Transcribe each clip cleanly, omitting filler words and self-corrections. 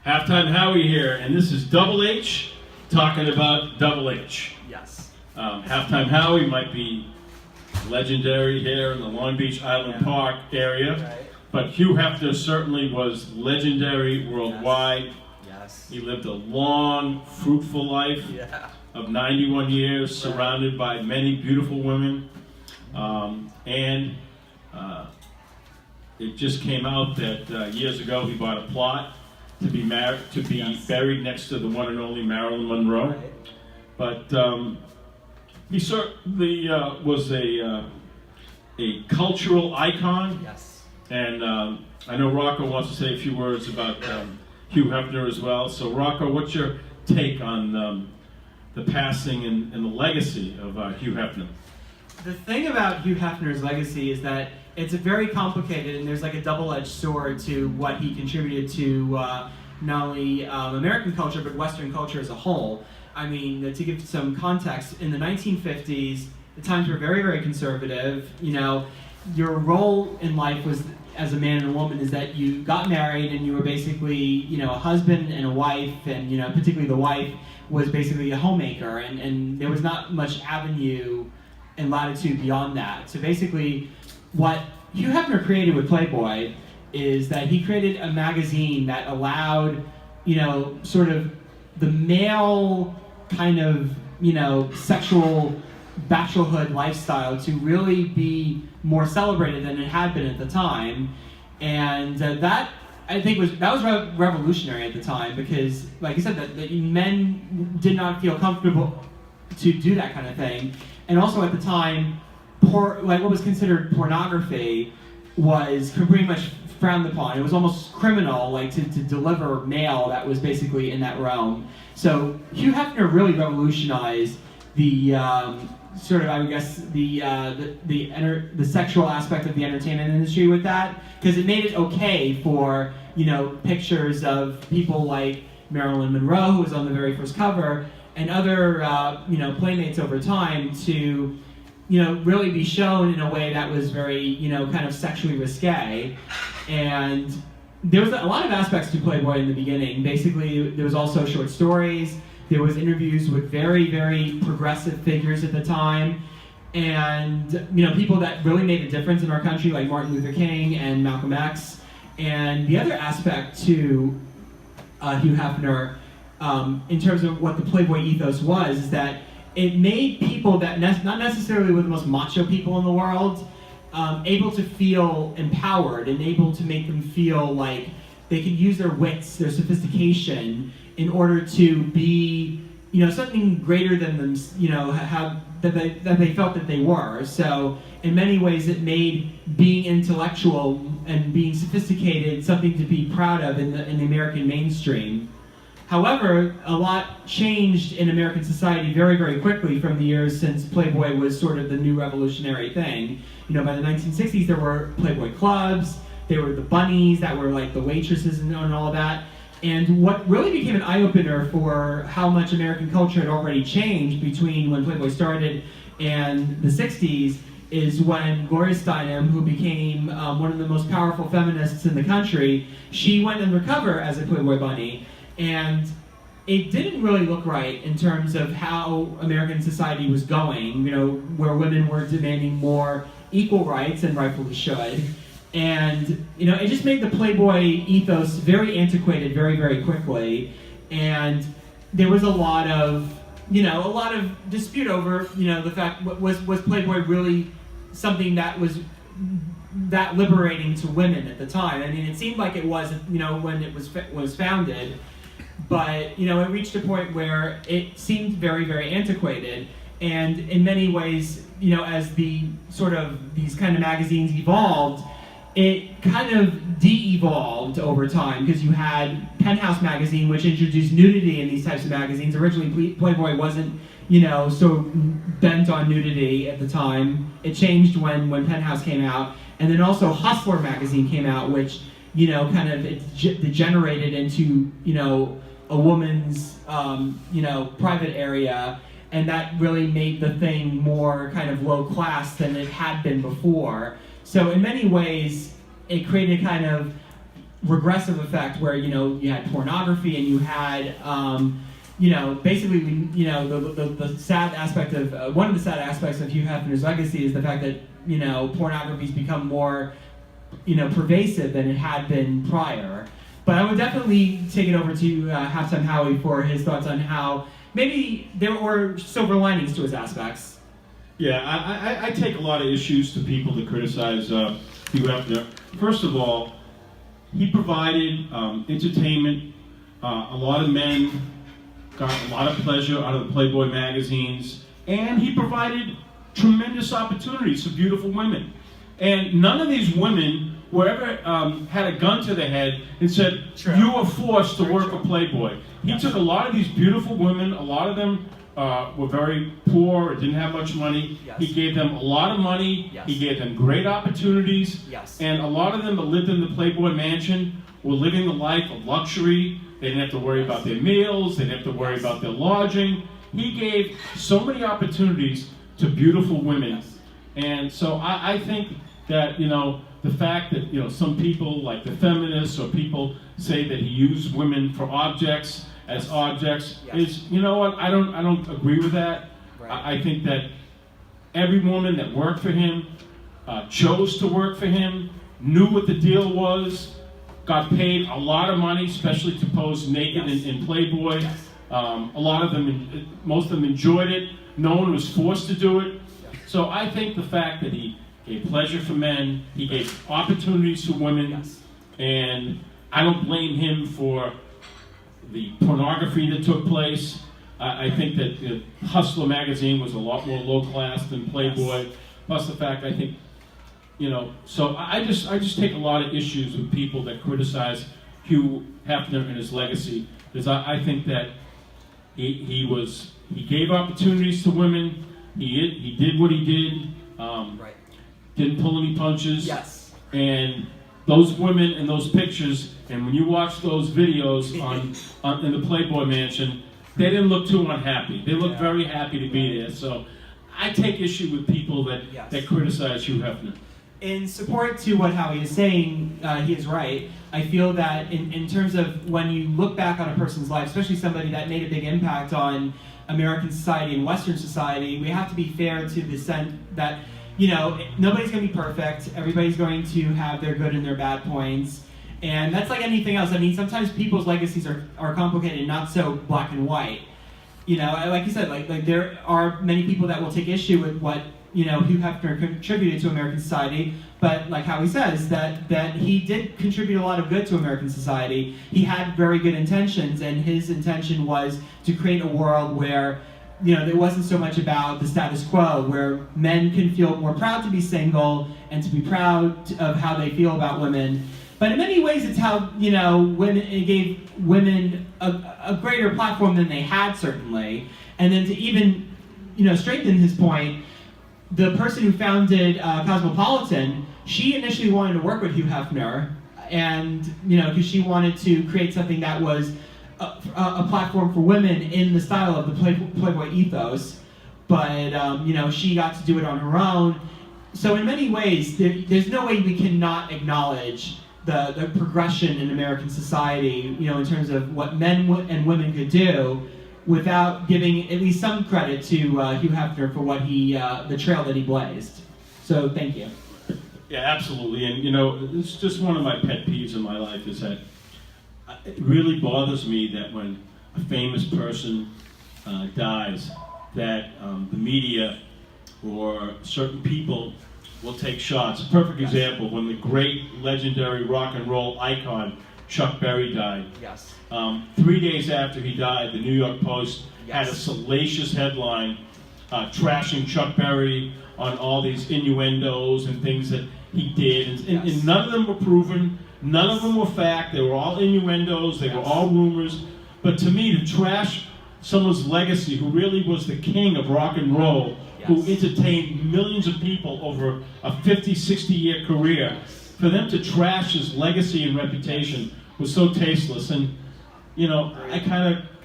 Halftime Howie here, and this is Double H talking about Double H. Yes. Halftime Howie might be legendary here in the Long Beach Island Park area, Right. but Hugh Hefner certainly was legendary worldwide. Yes. He lived a long, fruitful life of 91 years, surrounded by many beautiful women, and it just came out that years ago he bought a plot to be buried next to the one and only Marilyn Monroe. Right. But he certainly was a cultural icon. Yes. And I know Rocco wants to say a few words about Hugh Hefner as well. So Rocco, what's your take on the passing and the legacy of Hugh Hefner? The thing about Hugh Hefner's legacy is that it's very complicated, and there's like a double-edged sword to what he contributed to not only American culture, but Western culture as a whole. I mean, to give some context, in the 1950s, the times were very, very conservative. You know, your role in life was, as a man and a woman, is that you got married and you were basically, you know, a husband and a wife, and, you know, particularly the wife was basically a homemaker, and there was not much avenue and latitude beyond that. So basically, what Hugh Hefner created with Playboy is that he created a magazine that allowed, you know, sort of the male kind of, you know, sexual bachelorhood lifestyle to really be more celebrated than it had been at the time. And that, I think, was revolutionary at the time, because, like I said, that men did not feel comfortable to do that kind of thing. And also at the time, what was considered pornography was pretty much frowned upon. It was almost criminal, like to deliver mail that was basically in that realm. So Hugh Hefner really revolutionized the sort of, I guess, the sexual aspect of the entertainment industry with that, because it made it okay for, you know, pictures of people like Marilyn Monroe, who was on the very first cover, and other you know, playmates over time to, you know, really be shown in a way that was very, you know, kind of sexually risque. And there was a lot of aspects to Playboy in the beginning. Basically, there was also short stories. There was interviews with very, very progressive figures at the time, and, you know, people that really made a difference in our country, like Martin Luther King and Malcolm X. And the other aspect to Hugh Hefner, in terms of what the Playboy ethos was, is that it made people that not necessarily were the most macho people in the world able to feel empowered, and able to make them feel like they could use their wits, their sophistication, in order to be, you know, something greater than them, you know, that they felt that they were. So in many ways, it made being intellectual and being sophisticated something to be proud of in the American mainstream. However, a lot changed in American society very, very quickly from the years since Playboy was sort of the new revolutionary thing. You know, by the 1960s, there were Playboy clubs, there were the bunnies that were like the waitresses and all of that. And what really became an eye-opener for how much American culture had already changed between when Playboy started and the 60s is when Gloria Steinem, who became one of the most powerful feminists in the country, she went undercover as a Playboy bunny. And it didn't really look right in terms of how American society was going, you know, where women were demanding more equal rights, and rightfully should. And, you know, it just made the Playboy ethos very antiquated very, very quickly. And there was a lot of dispute over, you know, the fact, was Playboy really something that was that liberating to women at the time? I mean, it seemed like it was, you know, when it was founded. But, you know, it reached a point where it seemed very, very antiquated. And in many ways, you know, as these kind of magazines evolved, it kind of de-evolved over time, because you had Penthouse magazine, which introduced nudity in these types of magazines. Originally, Playboy wasn't, you know, so bent on nudity at the time. It changed when Penthouse came out. And then also Hustler magazine came out, which, you know, kind of degenerated into, you know, a woman's, you know, private area, and that really made the thing more kind of low class than it had been before. So in many ways, it created kind of regressive effect where, you had pornography and you had, basically, the sad aspect of, one of the sad aspects of Hugh Hefner's legacy is the fact that, pornography's become more, pervasive than it had been prior. But I would definitely take it over to Halftime Howie for his thoughts on how maybe there were silver linings to his aspects. Yeah, I take a lot of issues to people that criticize Hugh Hefner. First of all, he provided entertainment. A lot of men got a lot of pleasure out of the Playboy magazines, and he provided tremendous opportunities for beautiful women. And none of these women were ever had a gun to their head and said, True. you were forced to work for Playboy. He took a lot of these beautiful women, a lot of them were very poor or didn't have much money. Yes. He gave them a lot of money. Yes. He gave them great opportunities. Yes. And a lot of them that lived in the Playboy mansion were living the life of luxury. They didn't have to worry about their meals. They didn't have to worry about their lodging. He gave so many opportunities to beautiful women. Yes. And so I think that, the fact that, some people like the feminists or people say that he used women for objects, as objects, is, what, I don't agree with that. Right. I think that every woman that worked for him chose to work for him, knew what the deal was, got paid a lot of money, especially to pose naked in Playboy. Yes. A lot of them, most of them enjoyed it. No one was forced to do it. So I think the fact that he gave pleasure for men, he gave opportunities to women, Yes. and I don't blame him for the pornography that took place. I think that Hustler magazine was a lot more low class than Playboy. Yes. Plus the fact I think, so I just take a lot of issues with people that criticize Hugh Hefner and his legacy, because I think that he gave opportunities to women. He did what he did. Right. Didn't pull any punches. Yes. And those women and those pictures, and when you watch those videos in the Playboy mansion, they didn't look too unhappy. They looked very happy to be there. So I take issue with people that criticize Hugh Hefner. In support to what Howie is saying, he is right. I feel that in terms of when you look back on a person's life, especially somebody that made a big impact on American society and Western society, we have to be fair to the sense that, nobody's going to be perfect. Everybody's going to have their good and their bad points. And that's like anything else. I mean, sometimes people's legacies are complicated and not so black and white. Like you said, like there are many people that will take issue with what, Hugh Hefner contributed to American society, but like Howie says, that he did contribute a lot of good to American society. He had very good intentions, and his intention was to create a world where, there wasn't so much about the status quo, where men can feel more proud to be single and to be proud of how they feel about women. But in many ways, it's how, it gave women a greater platform than they had, certainly. And then to even, strengthen his point, the person who founded Cosmopolitan, she initially wanted to work with Hugh Hefner, and, because she wanted to create something that was a platform for women in the style of the Playboy ethos. But, she got to do it on her own. So in many ways, there's no way we cannot acknowledge the progression in American society, in terms of what men and women could do, without giving at least some credit to Hugh Hefner for what the trail that he blazed. So thank you. Yeah, absolutely. And it's just one of my pet peeves in my life is that it really bothers me that when a famous person dies, that the media or certain people will take shots. A perfect example, when the great legendary rock and roll icon Chuck Berry died. Yes. 3 days after he died, the New York Post had a salacious headline trashing Chuck Berry on all these innuendos and things that he did. And none of them were proven, none of them were fact. They were all innuendos, they were all rumors. But to me, to trash someone's legacy, who really was the king of rock and roll, who entertained millions of people over a 50, 60-year career, for them to trash his legacy and reputation was so tasteless. And,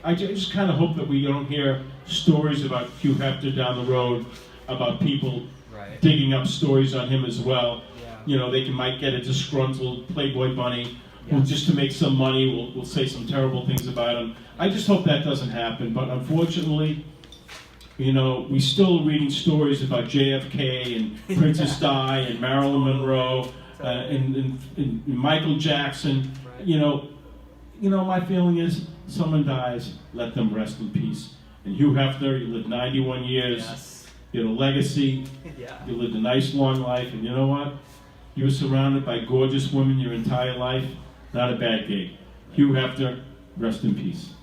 I just kind of hope that we don't hear stories about Hugh Hefner down the road, about people digging up stories on him as well. They might get a disgruntled Playboy bunny who just to make some money will say some terrible things about him. I just hope that doesn't happen, but unfortunately, you know, we still reading stories about JFK and Princess Di and Marilyn Monroe and Michael Jackson. Right. You know, my feeling is someone dies, let them rest in peace. And Hugh Hefner, you lived 91 years. Yes. You had a legacy. Yeah. You lived a nice, long life, and you know what? You were surrounded by gorgeous women your entire life. Not a bad gig. Hugh Hefner, rest in peace.